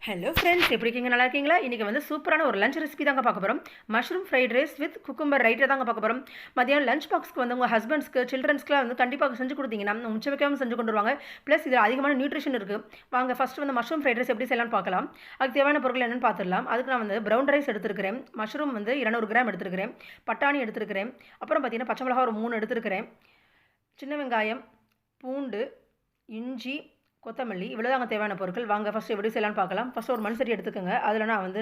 Hello friends, எப்படி இருக்கீங்க? நல்லா இருக்கீங்களா? இன்றைக்கி வந்து சூப்பரான ஒரு லஞ்ச் ரெசிபி தாங்க பார்க்க போகிறோம். Mushroom fried rice with cucumber ரைட்டா தாங்க பார்க்க போகிறோம். மதியானம் லஞ்ச் பாக்ஸ்க்கு வந்து உங்கள் ஹஸ்பண்ட்ஸ்க்கு, சில்ட்ரன்ஸ்க்குலாம் வந்து கண்டிப்பாக செஞ்சு கொடுத்தீங்கன்னா மிச்சம் வைக்காமல் செஞ்சு கொண்டு வருவாங்க. ப்ளஸ் இதில் அதிகமான நியூட்ரிஷன் இருக்குது. வாங்க ஃபஸ்ட்டு வந்து மஷ்ரூம் ஃப்ரைட் ரைஸ் எப்படி செய்யலாம்னு பார்க்கலாம். அதுக்கு தேவையான பொருட்கள் என்னென்னு பார்த்துடலாம். அதுக்கு நான் வந்து ப்ரௌன் ரைஸ் எடுத்துருக்கிறேன், மஷ்ரூம் வந்து 200 கிராம் எடுத்துருக்கிறேன், பட்டாணி எடுத்துருக்கிறேன், அப்புறம் பார்த்தீங்கன்னா பச்சை மிளகா ஒரு 3 எடுத்துருக்கிறேன், சின்ன வெங்காயம், பூண்டு, இஞ்சி, கொத்தமல்லி இவ்வளோதாங்க தேவையான பொருட்கள். வாங்க ஃபஸ்ட்டு எப்படி செய்யலாம்னு பார்க்கலாம். ஃபஸ்ட்டு ஒரு மண் சட்டி எடுத்துக்கோங்க. அதில் நான் வந்து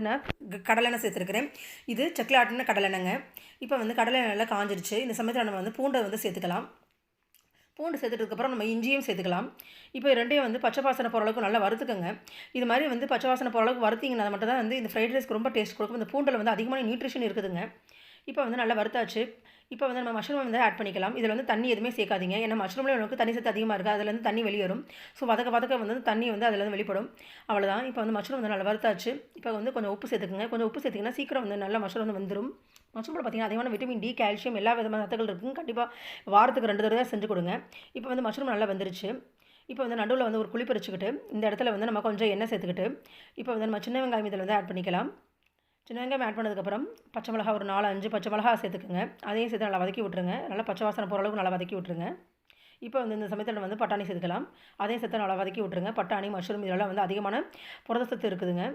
கடலெண்ணெய் சேர்த்துருக்கிறேன். இது செக்கில் ஆட்டின கடலெண்ணெய்ங்க. இப்போ வந்து கடலெண்ணெய் நல்லா காஞ்சிருச்சு. இந்த சமயத்தில் நம்ம வந்து பூண்டை வந்து சேர்த்துக்கலாம். பூண்டு சேர்த்துட்டதுக்கப்புறம் நம்ம இஞ்சியும் சேர்த்துக்கலாம். இப்போ ரெண்டையும் வந்து பச்சை வாசனை போகிற அளவுக்கு நல்லா வறுத்துக்கோங்க. இது மாதிரி வந்து பச்சை வாசனை போகிற அளவுக்கு வறுத்திங்கன்னா மட்டும் தான் வந்து இந்த ஃப்ரைட் ரைஸ்க்கு ரொம்ப டேஸ்ட் கொடுக்கும். இந்த பூண்டில் வந்து அதிகமான நியூட்ரிஷன் இருக்குதுங்க. இப்போ வந்து நல்லா வறுத்தாச்சு. இப்போ வந்து நம்ம மஷ்ரூம் வந்து ஆட் பண்ணிக்கலாம். இதில் வந்து தண்ணி எதுவுமே சேர்க்காதீங்க. ஏன்னா மஷ்ரூமில் நமக்கு தண்ணி சத்து அதிகமாக இருக்குது. அதுலேருந்து தண்ணி வெளியேறும். ஸோ வதக்க வந்து தண்ணி வந்து அதுலேருந்து வெளிப்படும். அவ்வளோதான். இப்போ வந்து மஷ்ரூம் வந்து நல்லா வறுத்தாச்சு. இப்போ வந்து கொஞ்சம் உப்பு சேர்த்துக்குங்க. கொஞ்சம் உப்பு சேர்த்திங்கன்னா சீக்கிரம் வந்து நல்லா மஷ்ரூம் வந்து வந்துடும். மஷ்ரூமில் பார்த்திங்கன்னா அதிகமான விட்டமின் டி, கால்சியம் எல்லா விதமான சத்துக்கள் இருக்குங்க. கண்டிப்பாக வாரத்துக்கு 2 தடவை செஞ்சு கொடுங்க. இப்போ வந்து மஷ்ரூம் நல்லா வந்துருச்சு. இப்போ வந்து நடுவில் வந்து ஒரு குழி பறிச்சுக்கிட்டு இந்த இடத்துல வந்து நம்ம கொஞ்சம் எண்ணெய் சேர்த்துக்கிட்டு இப்போ வந்து நம்ம சின்ன வெங்காயம் இதில் வந்து ஆட் பண்ணிக்கலாம். சின்ன வெங்காயம் ஆட் பண்ணதுக்கப்புறம் பச்சை மிளகா ஒரு 4-5 பச்சை மிளகா சேர்த்துக்குங்க. அதையும் சேர்த்து நல்லா வதக்கி விட்ருங்க. நல்லா பச்சை வாசனை போகிற அளவுக்கு நல்லா வதக்கி விட்ருங்க. இப்போ வந்து இந்த சமயத்தில் வந்து பட்டாணி சேர்த்துக்கலாம். அதையும் சேர்த்து நல்லா வதக்கி விட்ருங்க. பட்டாணி, மஷ்ரூம் இதெல்லாம் வந்து அதிகமான புரதச்சத்து இருக்குதுங்க.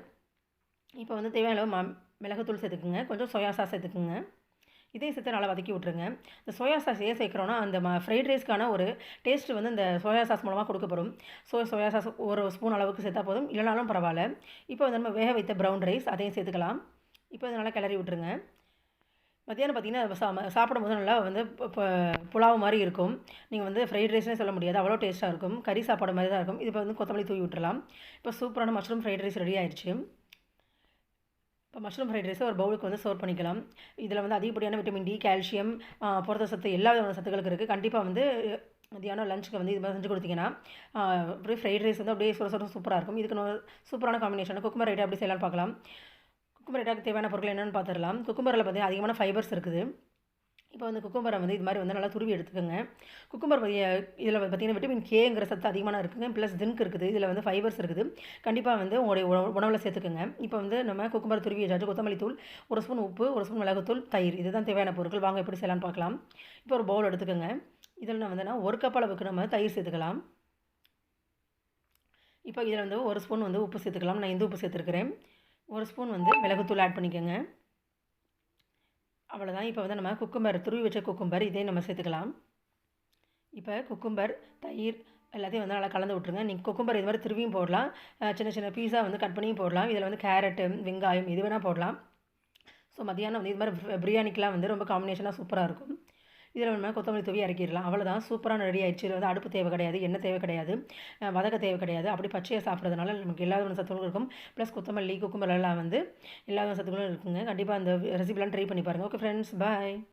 இப்போ வந்து தேவையான அளவு மிளகுத்தூள் சேர்த்துக்குங்க. கொஞ்சம் சோயா சாஸ் சேர்த்துக்குங்க. இதையும் சேர்த்து நல்லா வதக்கி விட்ருங்க. இந்த சோயா சாஸ் ஏன் சேர்க்குறோன்னா அந்த ஃப்ரைட் ரைஸ்க்கான ஒரு டேஸ்ட்டு வந்து இந்த சோயா சாஸ் மூலமாக கொடுக்கப்படும். சோயா சாஸ் ஒரு ஸ்பூன் அளவுக்கு சேர்த்தா போதும், இல்லைனாலும் பரவாயில்ல. இப்போ வந்து நம்ம வேக வைத்த ப்ரௌன் ரைஸ் அதையும் சேர்த்துக்கலாம். இப்போ இது நல்லா கிளறி விட்ருங்க. மத்தியானம் பார்த்திங்கன்னா சாப்பிடும்போது நல்லா வந்து புலாவ் மாதிரி இருக்கும். நீங்கள் வந்து ஃப்ரைட் ரைஸ்னே சொல்ல முடியாது, அவ்வளோ டேஸ்ட்டாக இருக்கும். கறி சாப்பாடு மாதிரி தான் இருக்கும். இது இப்போ வந்து கொத்தமல்லி தூவி விட்டுறலாம். இப்போ சூப்பரான மஷ்ரூம் ஃப்ரைட் ரைஸ் ரெடி ஆயிடுச்சு. இப்போ மஷ்ரூம் ஃப்ரைட் ரைஸை ஒரு பவுலுக்கு வந்து சர்வ் பண்ணிக்கலாம். இதில் வந்து அதிகப்படியான விட்டமின் டி, கால்சியம், புரத சத்து எல்லா விதமான சத்துக்களுக்கு இருக்குது. கண்டிப்பாக வந்து மதியானம் லஞ்சுக்கு வந்து இது மாதிரி செஞ்சு கொடுத்தீங்கன்னா அப்படியே ஃப்ரைட் ரைஸ் வந்து அப்படியே சூப்பராக இருக்கும். இதுக்கு சூப்பரான காம்பினேஷன் குக்கும்பர் ரைட்டா எப்படி செய்யலாம்னு பார்க்கலாம். குக்கும்பர் ரைட்டாக்கு தேவையான பொருட்கள் என்னென்னு பார்த்துடலாம். குக்கும்பரில் பார்த்திங்கன்னா அதிகமான ஃபைபர்ஸ் இருக்குது. இப்போ வந்து குக்கும்பரை வந்து இது மாதிரி வந்து நல்லா துருவி எடுத்துக்கோங்க. குக்கும்பர் இதில் பார்த்திங்கன்னா விட்டமின் கேங்கிற சத்து அதிகமாக இருக்குங்க. ப்ளஸ் ஜிங்க் இருக்குது. இதில் வந்து ஃபைபர்ஸ் இருக்குது. கண்டிப்பாக வந்து உங்களுடைய உணவில் சேர்த்துக்கோங்க. இப்போ வந்து நம்ம குக்கும்பர் துருவி வச்சாச்சு. கொத்தமல்லி தூள், ஒரு ஸ்பூன் உப்பு, ஒரு ஸ்பூன் மிளகுத்தூள், தயிர் இதுதான் தேவையான பொருட்கள். வாங்க எப்படி செய்யலாம்னு பார்க்கலாம். இப்போ ஒரு பவுல் எடுத்துக்கோங்க. இதில் நான் ஒரு கப் அளவுக்கு நம்ம தயிர் சேர்த்துக்கலாம். இப்போ இதில் வந்து ஒரு ஸ்பூன் வந்து உப்பு சேர்த்துக்கலாம். நான் இந்த உப்பு சேர்த்துருக்கிறேன். ஒரு ஸ்பூன் வந்து மிளகுத்தூள் ஆட் பண்ணிக்கோங்க. அவ்வளோதான். இப்போ வந்து நம்ம குக்கும்பர் துருவி வச்ச குக்கும்பர் இதையும் நம்ம சேர்த்துக்கலாம். இப்போ குக்கும்பர், தயிர் எல்லாத்தையும் வந்து நல்லா கலந்து விட்ருங்க. நீங்கள் குக்கும்பர் இது மாதிரி துருவியும் போடலாம், சின்ன சின்ன பீஸா வந்து கட் பண்ணியும் போடலாம். இதில் வந்து கேரட்டு, வெங்காயம் இது வேணால் போடலாம். ஸோ மதியானம் வந்து இது மாதிரி பிரியாணிக்கெலாம் வந்து ரொம்ப காம்பினேஷனாக சூப்பராக இருக்கும். இதில் நம்ம கொத்தமல்லி தூவி இறக்கிடலாம். அவ்வளோதான், சூப்பரான ரெடி ஆயிடுச்சு. இதில் வந்து அடுப்பு தேவை கிடையாது, எண்ணெய் தேவை கிடையாது, வதக்க தேவை கிடையாது. அப்படி பச்சையாக சாப்பிட்றதுனால நமக்கு எல்லா விதமான சத்துக்களும் இருக்கும். ப்ளஸ் கொத்தமல்லி, குக்கும்பர் எல்லாம் வந்து எல்லா வித சத்துக்களும் இருக்குங்க. கண்டிப்பாக அந்த ரெசிபிலாம் ட்ரை பண்ணி பாருங்கள். ஓகே ஃப்ரெண்ட்ஸ், பாய்.